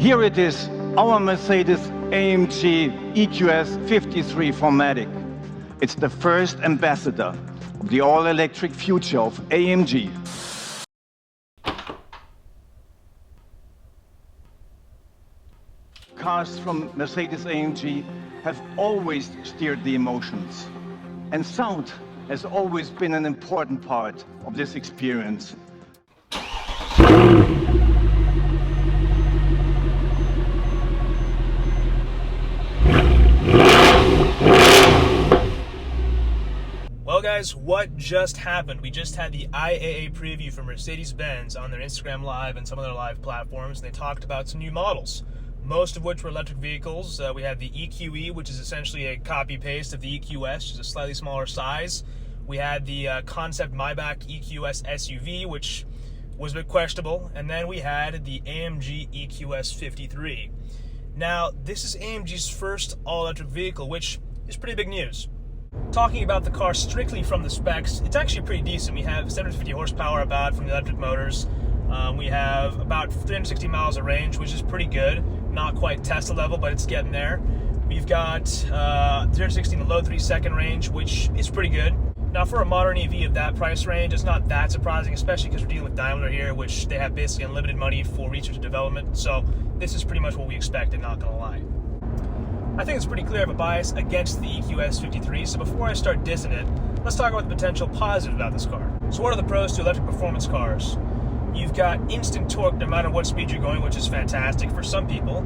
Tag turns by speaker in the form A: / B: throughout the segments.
A: Here it is, our Mercedes AMG Eqs53 4MATIC. It's the first ambassador of the all-electric future of AMG. Cars from Mercedes-AMG have always steered the emotions, and sound has always been an important part of this experience.
B: Well guys, what just happened? We just had the IAA preview for Mercedes-Benz on their Instagram Live and some of their live platforms, and they talked about some new models, most of which were electric vehicles. We had the EQE, which is essentially a copy-paste of the EQS, just a slightly smaller size. We had the concept Maybach EQS SUV, which was a bit questionable, and then we had the Amg Eqs53. Now, this is AMG's first all-electric vehicle, which is pretty big news. Talking about the car strictly from the specs, it's actually pretty decent. We have 750 horsepower about from the electric motors. We have about 360 miles of range, which is pretty good. Not quite Tesla level, but it's getting there. We've got 360 in the low 3-second range, which is pretty good. Now, for a modern EV of that price range, it's not that surprising, especially because we're dealing with Daimler here, which they have basically unlimited money for research and development. So this is pretty much what we expected, not gonna lie. I think it's pretty clear I have a bias against the Eqs53, so before I start dissing it, let's talk about the potential positives about this car. So what are the pros to electric performance cars? You've got instant torque no matter what speed you're going, which is fantastic for some people.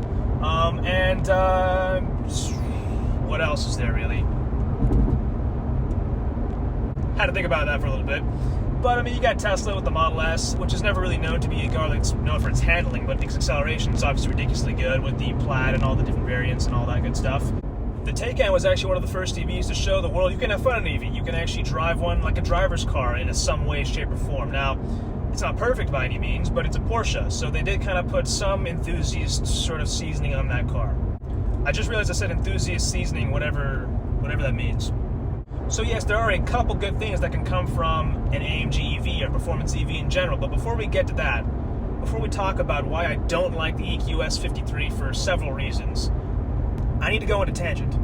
B: What else is there really? Had to think about that for a little bit. But I mean, you got Tesla with the Model S, which is never really known to be a car that's known for its handling, but its acceleration is obviously ridiculously good with the Plaid and all the different variants and all that good stuff. The Taycan was actually one of the first EVs to show the world you can have fun in an EV. You can actually drive one like a driver's car in some way, shape, or form. Now, it's not perfect by any means, but it's a Porsche, so they did kind of put some enthusiast sort of seasoning on that car. I just realized I said enthusiast seasoning, whatever that means. So yes, there are a couple good things that can come from an AMG EV or performance EV in general, but before we get to that, before we talk about why I don't like the Eqs53 for several reasons, I need to go on a tangent.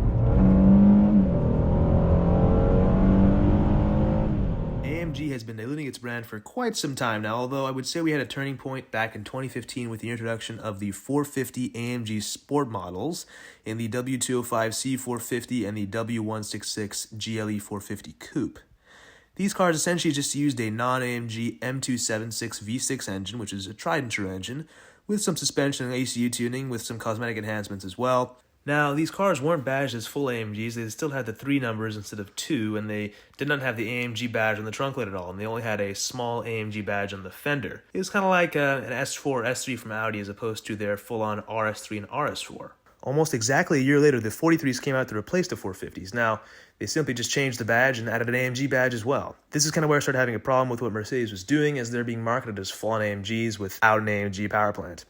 C: AMG has been diluting its brand for quite some time now, although I would say we had a turning point back in 2015 with the introduction of the 450 AMG Sport models in the W205 C450 and the W166 GLE 450 Coupe. These cars essentially just used a non-AMG M276 V6 engine, which is a tried and true engine, with some suspension and ECU tuning with some cosmetic enhancements as well. Now, these cars weren't badged as full AMGs, they still had the 3 numbers instead of 2, and they did not have the AMG badge on the trunk lid at all, and they only had a small AMG badge on the fender. It was kind of like an S4 or S3 from Audi as opposed to their full-on RS3 and RS4. Almost exactly a year later, the 43s came out to replace the 450s. Now, they simply just changed the badge and added an AMG badge as well. This is kind of where I started having a problem with what Mercedes was doing, as they're being marketed as full-on AMGs without an AMG power plant.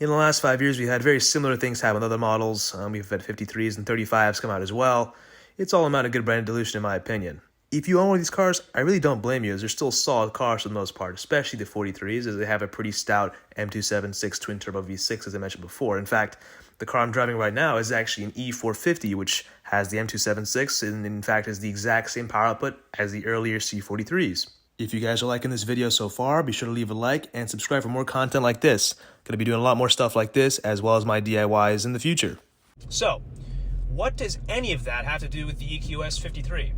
C: In the last 5 years, we've had very similar things happen with other models. We've had 53s and 35s come out as well. It's all about a good brand dilution, in my opinion. If you own one of these cars, I really don't blame you, as they're still solid cars for the most part, especially the 43s, as they have a pretty stout M276 twin-turbo V6, as I mentioned before. In fact, the car I'm driving right now is actually an E450, which has the M276, and in fact is the exact same power output as the earlier C43s. If you guys are liking this video so far, be sure to leave a like and subscribe for more content like this. Going to be doing a lot more stuff like this, as well as my DIYs in the future.
B: So, what does any of that have to do with the Eqs53?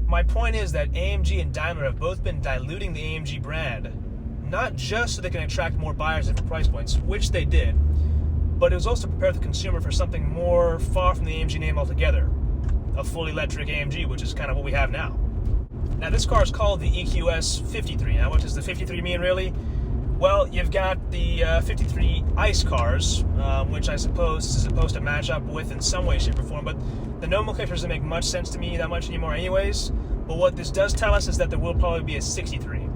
B: My point is that AMG and Daimler have both been diluting the AMG brand, not just so they can attract more buyers at different price points, which they did, but it was also to prepare the consumer for something more far from the AMG name altogether, a fully electric AMG, which is kind of what we have now. Now, this car is called the Eqs53. Now, what does the 53 mean, really? Well, you've got the 53 ICE cars, which I suppose is supposed to match up with in some way, shape, or form, but the nomenclature doesn't make much sense to me that much anymore anyways. But what this does tell us is that there will probably be a 63.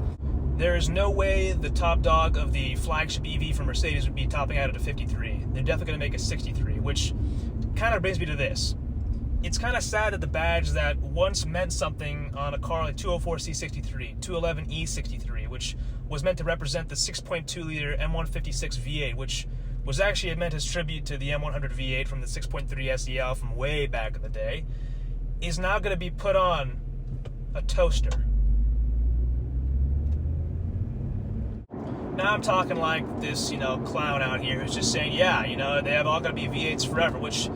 B: There is no way the top dog of the flagship EV from Mercedes would be topping out at a 53. They're definitely going to make a 63, which kind of brings me to this. It's kind of sad that the badge that once meant something on a car like 204 C63, 211 E63, which was meant to represent the 6.2-liter M156 V8, which was actually meant as tribute to the M100 V8 from the 6.3 SEL from way back in the day, is now going to be put on a toaster. Now I'm talking like this, clown out here who's just saying, yeah, they have all got to be V8s forever, which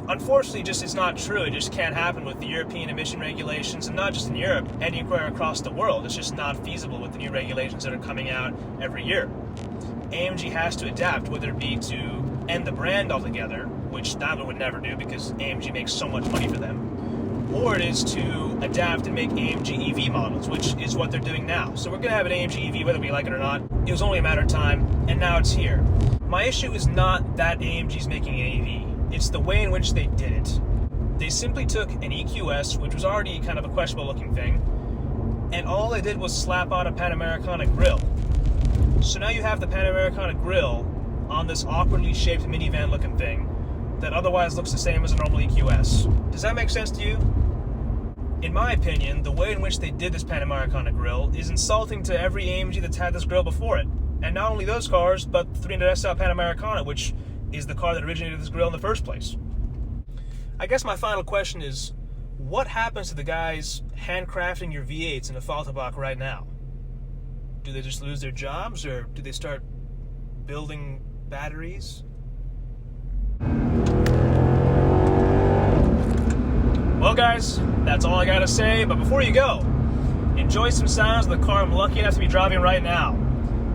B: unfortunately just is not true. It just can't happen with the European emission regulations, and not just in Europe, anywhere across the world. It's just not feasible with the new regulations that are coming out every year. AMG has to adapt, whether it be to end the brand altogether, which Daimler would never do because AMG makes so much money for them, or it is to adapt and make AMG EV models, which is what they're doing now. So we're going to have an AMG EV whether we like it or not. It was only a matter of time, and now it's here. My issue is not that AMG's making an EV. It's the way in which they did it. They simply took an EQS, which was already kind of a questionable looking thing, and all they did was slap on a Panamericana grille. So now you have the Panamericana grille on this awkwardly shaped minivan looking thing that otherwise looks the same as a normal EQS. Does that make sense to you? In my opinion, the way in which they did this Panamericana grille is insulting to every AMG that's had this grille before it. And not only those cars, but the 300 SL Panamericana, which is the car that originated this grille in the first place. I guess my final question is, what happens to the guys handcrafting your V8s in a Falterbach right now? Do they just lose their jobs, or do they start building batteries? Well guys, that's all I gotta say, but before you go, enjoy some sounds of the car I'm lucky enough to be driving right now.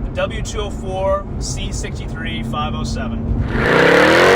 B: The W204 C63 507.